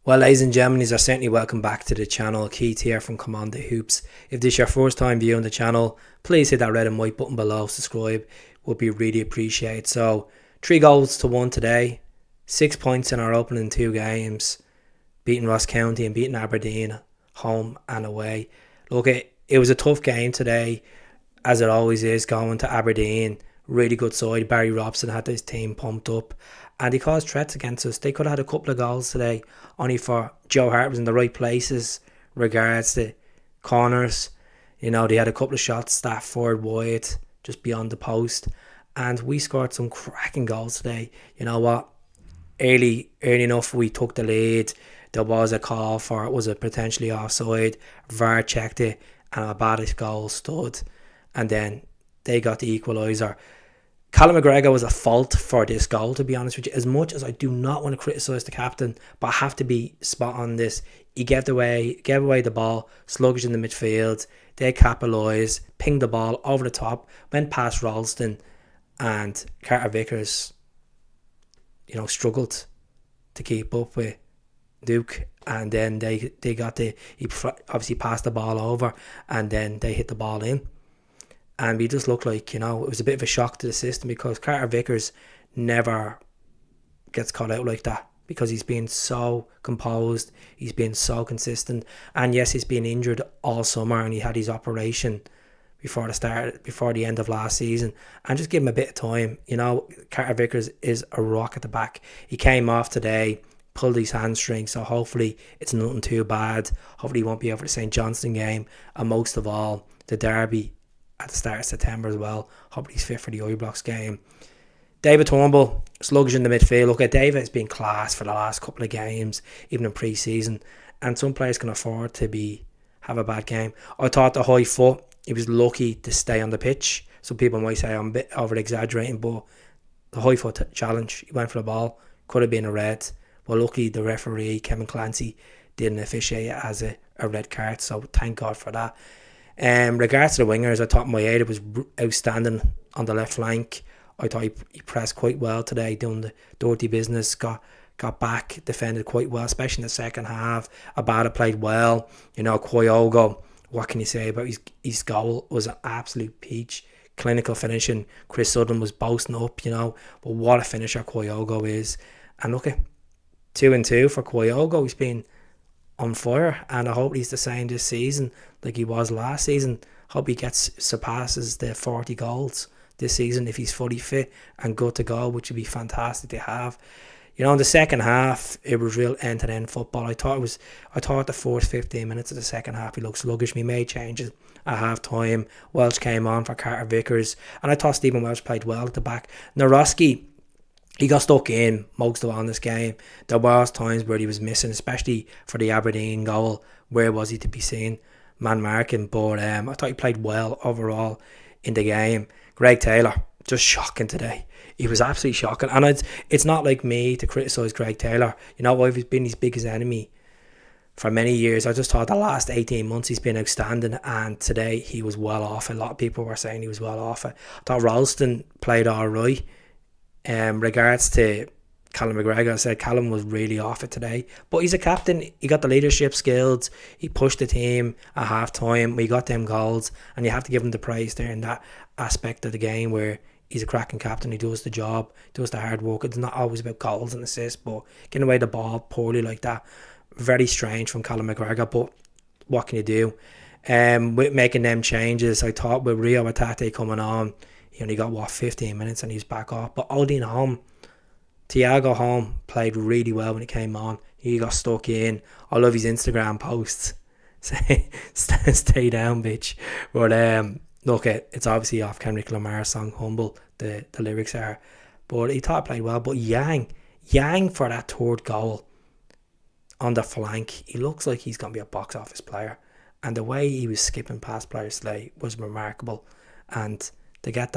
Well, ladies and gentlemen, you're certainly welcome back to the channel. Keith here from Command the Hoops. If this is your first time viewing the channel, please hit that red and white button below. Subscribe would be really appreciated. So, 3 goals to 1 today. 6 points in our opening 2 games. Beating Ross County and beating Aberdeen home and away. Look, it was a tough game today, as it always is, going to Aberdeen. Really good side. Barry Robson had his team pumped up, and he caused threats against us. They could have had a couple of goals today, only for Joe Hart was in the right places regards to corners. You know, they had a couple of shots that forward wide, just beyond the post, and we scored some cracking goals today. You know what? Early enough, we took the lead. There was a call for it, was it potentially offside? VAR checked it, and a Abadi's goal stood, and then they got the equaliser. Callum McGregor was at fault for this goal, to be honest with you. As much as I do not want to criticise the captain, but I have to be spot on this. He gave away the ball, sluggish in the midfield. They capitalised, pinged the ball over the top, went past Ralston, and Carter Vickers, struggled to keep up with Duke, and then he obviously passed the ball over, and then they hit the ball in. And we just looked like, it was a bit of a shock to the system, because Carter Vickers never gets caught out like that, because he's been so composed, he's been so consistent. And yes, he's been injured all summer, and he had his operation before the end of last season. And just give him a bit of time. Carter Vickers is a rock at the back. He came off today, pulled his hamstring, so hopefully it's nothing too bad. Hopefully he won't be over the St Johnstone game, and most of all, the derby at the start of September as well. Hopefully he's fit for the Ibrox game. David Turnbull, sluggish in the midfield. Look, David has been class for the last couple of games, even in pre-season, and some players can afford to have a bad game. I thought the high foot, he was lucky to stay on the pitch. Some people might say I'm a bit over-exaggerating, but the high foot challenge, he went for the ball, could have been a red, but luckily the referee, Kevin Clancy, didn't officiate it as a red card, so thank God for that. Regards to the wingers, I thought Hatate was outstanding on the left flank. I thought he pressed quite well today, doing the dirty business, got back, defended quite well, especially in the second half. Abada played well. Kyogo, what can you say about his goal? Was an absolute peach. Clinical finishing. Chris Sutton was boasting up, but what a finisher Kyogo is. And look at 2-2 for Kyogo. He's been on fire, and I hope he's the same this season like he was last season. Hope he surpasses the 40 goals this season if he's fully fit and good to go, which would be fantastic to have. In the second half, it was real end-to-end football. I thought the first 15 minutes of the second half, he looked sluggish. We made changes at half-time. Welch came on for Carter Vickers, and I thought Stephen Welch played well at the back. Nawrocki, he got stuck in most of all in this game. There was times where he was missing, especially for the Aberdeen goal. Where was he to be seen? Man marking, but I thought he played well overall in the game. Greg Taylor, just shocking today. He was absolutely shocking, and it's not like me to criticise Greg Taylor. I've been his biggest enemy for many years. I just thought the last 18 months he's been outstanding, and today he was well off. A lot of people were saying he was well off. I thought Ralston played all right. Regards to Callum McGregor, I said Callum was really off it today, but he's a captain. He got the leadership skills. He pushed the team at half time. We got them goals, and you have to give him the praise there in that aspect of the game where he's a cracking captain. He does the job, does the hard work. It's not always about goals and assists, but getting away the ball poorly like that, very strange from Callum McGregor. But what can you do? With making them changes, I thought with Rio Hatate coming on, he only got 15 minutes and he's back off. But Thiago Holm played really well when he came on. He got stuck in. I love his Instagram posts. Say, stay down, bitch. But look, it's obviously off Kendrick Lamar's song Humble. The lyrics are, but he thought he played well. But Yang for that third goal on the flank, he looks like he's gonna be a box office player. And the way he was skipping past players today was remarkable. And to get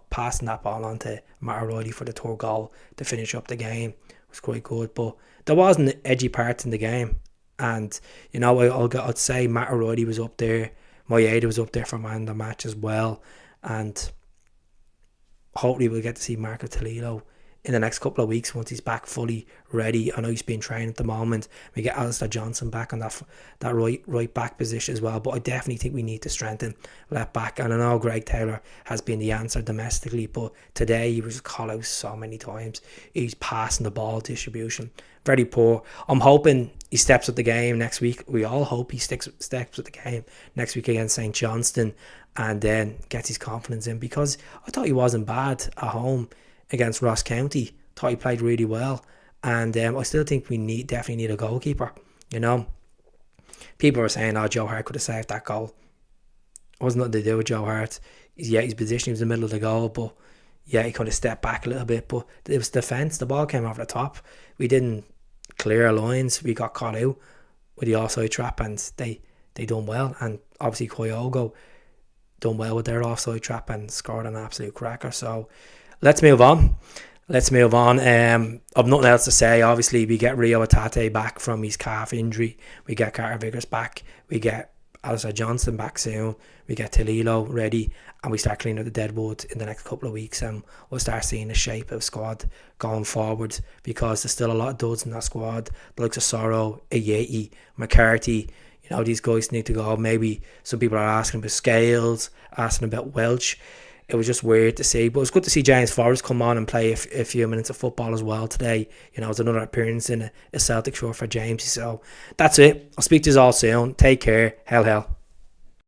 passing that ball on to Matt O'Reilly for the third goal to finish up the game was quite good. But there wasn't edgy parts in the game, and I'd say Matt O'Reilly was up there. Hatate was up there for man of the match as well, and hopefully we'll get to see Marco Toledo in the next couple of weeks once he's back fully ready. I know he's been training at the moment. We get Alistair Johnson back on that right back position as well. But I definitely think we need to strengthen left back. And I know Greg Taylor has been the answer domestically, but today he was called out so many times. He's passing the ball distribution very poor. I'm hoping he steps up the game next week. We all hope he steps up the game next week against St Johnstone, and then gets his confidence in, because I thought he wasn't bad at home against Ross County. Thought he played really well, and I still think we definitely need a goalkeeper. You know, people were saying, "Oh, Joe Hart could have saved that goal." It wasn't nothing to do with Joe Hart. His position was in the middle of the goal, but he could have stepped back a little bit. But it was defence. The ball came over the top. We didn't clear our lines. We got caught out with the offside trap, and they done well. And obviously Kyogo done well with their offside trap and scored an absolute cracker. So let's move on. I've nothing else to say. Obviously, we get Rio Hatate back from his calf injury. We get Carter Vickers back. We get Alistair Johnson back soon. We get Talilo ready, and we start cleaning up the deadwood in the next couple of weeks, and we'll start seeing the shape of the squad going forward, because there's still a lot of duds in that squad. The likes of Sorrow, Ayeti, McCarthy. You know, these guys need to go. Maybe some people are asking about Scales, asking about Welch. It was just weird to see, but it was good to see James Forrest come on and play a few minutes of football as well today. You know, it was another appearance in a Celtic shirt for Jamesy. So that's it. I'll speak to you all soon. Take care. Hell.